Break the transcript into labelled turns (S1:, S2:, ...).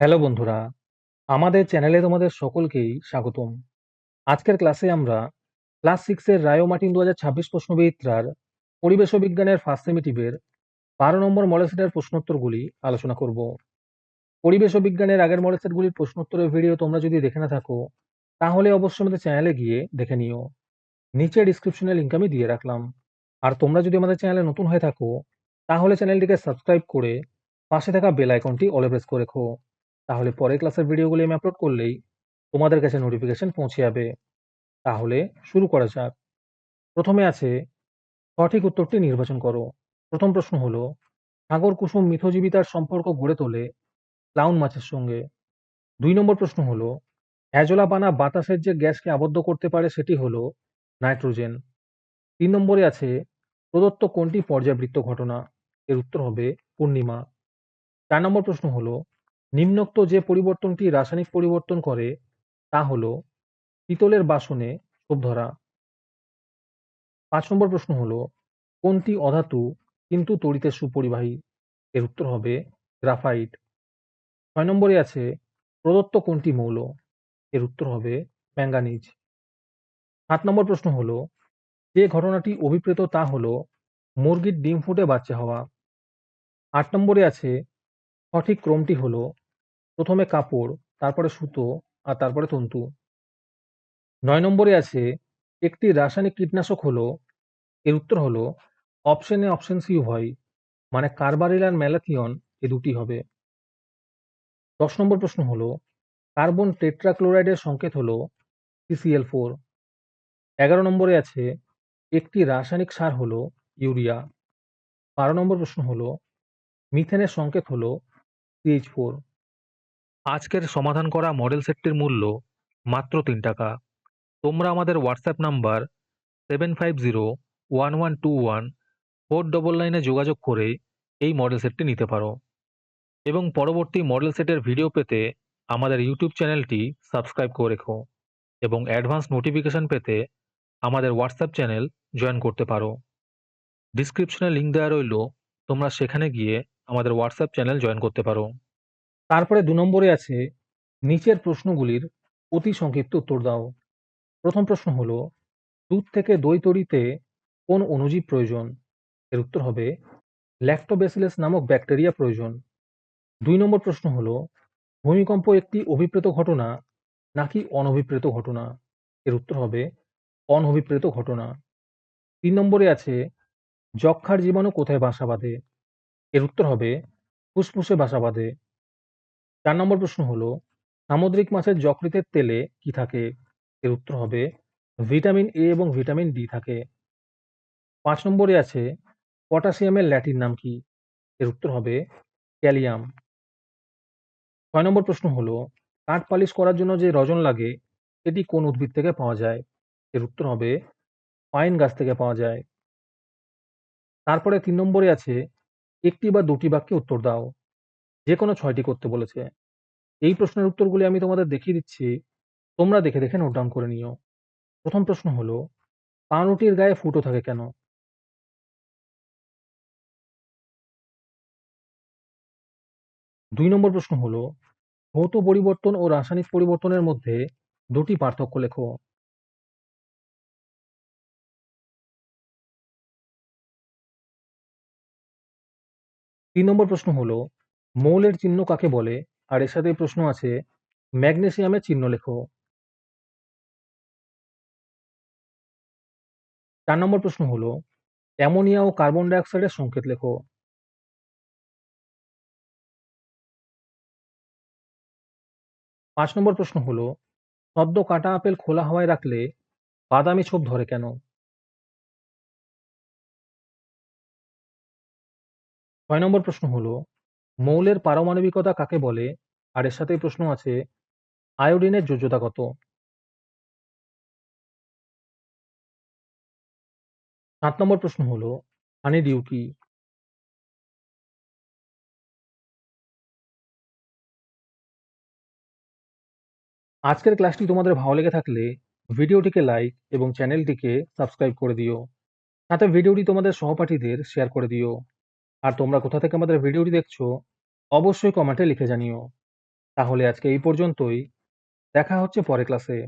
S1: Hello বন্ধুরা, আমাদের চ্যানেলে তোমাদের সকলকেই স্বাগতম। আজকের ক্লাসে আমরা ক্লাস 6 এর রায় ও মার্টিন 2026 প্রশ্নবিচিত্রার পরিবেশ ও বিজ্ঞানের ফার্স্ট সেমিটিভের 12 নম্বর মডেল সেটের প্রশ্নোত্তরগুলি আলোচনা করব। পরিবেশ ও বিজ্ঞানের আগের মডেল সেটগুলির প্রশ্নোত্তরের ভিডিও তোমরা যদি দেখে না থাকো, তাহলে অবশ্যই আমাদের চ্যানেলে গিয়ে দেখে নিও। নিচে ডিসক্রিপশনে লিংক আমি দিয়ে রাখলাম। আর তোমরা যদি আমাদের চ্যানেলে নতুন হয়ে থাকো, তাহলে চ্যানেলটিকে সাবস্ক্রাইব করে পাশে থাকা বেল আইকনটি অলে প্রেস করে রেখো। তাহলে পরের ক্লাসের ভিডিওগুলি আমি আপলোড করলেই তোমাদের কাছে নোটিফিকেশন পৌঁছে যাবে। তাহলে শুরু করা যাক। প্রথমে আছে সঠিক উত্তরটি নির্বাচন করো। প্রথম প্রশ্ন হলো, সাগর কুসুম মিথজীবিতার সম্পর্ক গড়ে তোলে ক্লাউন মাছের সঙ্গে। 2 নম্বর প্রশ্ন হলো, অ্যাজোলা বানা বাতাসের যে গ্যাসকে আবদ্ধ করতে পারে সেটি হলো নাইট্রোজেন। 3 নম্বরে আছে, প্রদত্ত কোনটি পর্যাবৃত্ত ঘটনা? এর উত্তর হবে পূর্ণিমা। 4 নম্বর প্রশ্ন হলো, নিম্নোক্ত যে পরিবর্তনটি রাসায়নিক পরিবর্তন করে তা হলো পিতলের বাসনে ছোপ ধরা। 5 নম্বর প্রশ্ন হলো, কোনটি অধাতু কিন্তু তড়িতের সুপরিবাহী? এর উত্তর হবে গ্রাফাইট। 6 নম্বরে আছে, প্রদত্ত কোনটি মৌল? এর উত্তর হবে ম্যাঙ্গানিজ। 7 নম্বর প্রশ্ন হলো, যে ঘটনাটি অভিপ্রেত তা হলো মুরগির ডিম ফুটে বাচ্চা হওয়া। 8 নম্বরে আছে, সঠিক ক্রমটি হলো প্রথমে কাপড়, তারপরে সুতো আর তারপরে তন্তু। 9 নম্বরে আছে, একটি রাসায়নিক কীটনাশক হলো, এর উত্তর হলো অপশন এ অপশন সি উভয়, মানে কার্বারিল আর ম্যালাথিয়ন এ দুটি হবে। 10 নম্বর প্রশ্ন হলো, কার্বন টেট্রাক্লোরাইডের সংকেত হলো CCl4। 11 নম্বরে আছে, একটি রাসায়নিক সার হলো ইউরিয়া। 12 নম্বর প্রশ্ন হলো, মিথেনের সংকেত হলো CH4। আজকের সমাধান করা মডেল সেটটির মূল্য মাত্র 3 টাকা। তোমরা আমাদের হোয়াটসঅ্যাপ নাম্বার 7501121499 যোগাযোগ করে এই মডেল সেটটি নিতে পারো এবং পরবর্তী মডেল সেটের ভিডিও পেতে আমাদের ইউটিউব চ্যানেলটি সাবস্ক্রাইব করে রেখো এবং অ্যাডভান্স নোটিফিকেশন পেতে আমাদের হোয়াটসঅ্যাপ চ্যানেল জয়েন করতে পারো। ডিসক্রিপশনে লিংক দেওয়া রইল, তোমরা সেখানে গিয়ে আমাদের হোয়াটসঅ্যাপ চ্যানেল জয়েন করতে পারো। তারপরে 2 নম্বরে আছে, নিচের প্রশ্নগুলির অতি সংক্ষিপ্ত উত্তর দাও। প্রথম প্রশ্ন হলো, দুধ থেকে দই তৈরিতে কোন অণুজীব প্রয়োজন? এর উত্তর হবে ল্যাক্টোব্যাসিলাস নামক ব্যাকটেরিয়া প্রয়োজন। 2 নম্বর প্রশ্ন হলো, ভূমিকম্প একটি অভিপ্রেত ঘটনা নাকি অনভিপ্রেত ঘটনা? এর উত্তর হবে অনভিপ্রেত ঘটনা। 3 নম্বরে আছে, যক্ষ্মার জীবাণু কোথায় বাসা বাঁধে? এর উত্তর হবে ফুসফুসে বাসা বাঁধে। 4 নম্বর প্রশ্ন হলো, সামুদ্রিক মাছের যকৃতের তেলে কি থাকে? এর উত্তর হবে ভিটামিন এ এবং ভিটামিন ডি থাকে। 5 নম্বরে আছে, পটাশিয়ামের ল্যাটিন নাম কি? এর উত্তর হবে ক্যালিয়াম। 6 নম্বর প্রশ্ন হলো, কাঠ পালিশ করার জন্য যে রজন লাগে সেটি কোন উদ্ভিদ থেকে পাওয়া যায়? এর উত্তর হবে পাইন গাছ থেকে পাওয়া যায়। তারপরে 3 নম্বরে আছে, একটি বা দুটি বাক্যে উত্তর দাও। যে কোনো 6টি করতে বলেছে। এই প্রশ্নের উত্তরগুলি আমি তোমাদের দেখিয়ে দিচ্ছি, তোমরা দেখে দেখে নোট ডাউন করে নিও। প্রথম প্রশ্ন হলো, পাউরুটির গায়ে ফুটো থাকে কেন? 2 নম্বর প্রশ্ন হলো, ভৌত পরিবর্তন ও রাসায়নিক পরিবর্তনের মধ্যে দুটি পার্থক্য লেখো। 3 নম্বর প্রশ্ন হলো, মৌলের চিহ্ন কাকে বলে? আর এর সাথে প্রশ্ন আছে, ম্যাগনেসিয়ামের চিহ্ন লেখো। 4 নম্বর প্রশ্ন হলো, অ্যামোনিয়া ও কার্বন ডাই অক্সাইডের সংকেত লেখো। 5 নম্বর প্রশ্ন হলো, সদ্য কাটা আপেল খোলা হাওয়ায় রাখলে বাদামি ছোপ ধরে কেন? 6 নম্বর প্রশ্ন হলো, মৌলের পারমাণবিকতা কাকে বলে? আর এর সাথে প্রশ্ন আছে, আয়োডিনের যোজ্যতা কত? 7 নম্বর প্রশ্ন হলো, হানিডিউ কি? আজকের ক্লাসটি তোমাদের ভালো লেগে থাকলে ভিডিওটিকে লাইক এবং চ্যানেলটিকে সাবস্ক্রাইব করে দিও। সাথে ভিডিওটি তোমাদের সহপাঠীদের শেয়ার করে দিও। আর তোমরা কোথা থেকে আমাদের ভিডিওটি দেখছো অবশ্যই কমেন্টে লিখে জানিও। তাহলে আজকে এই পর্যন্তই। দেখা হচ্ছে পরের ক্লাসে।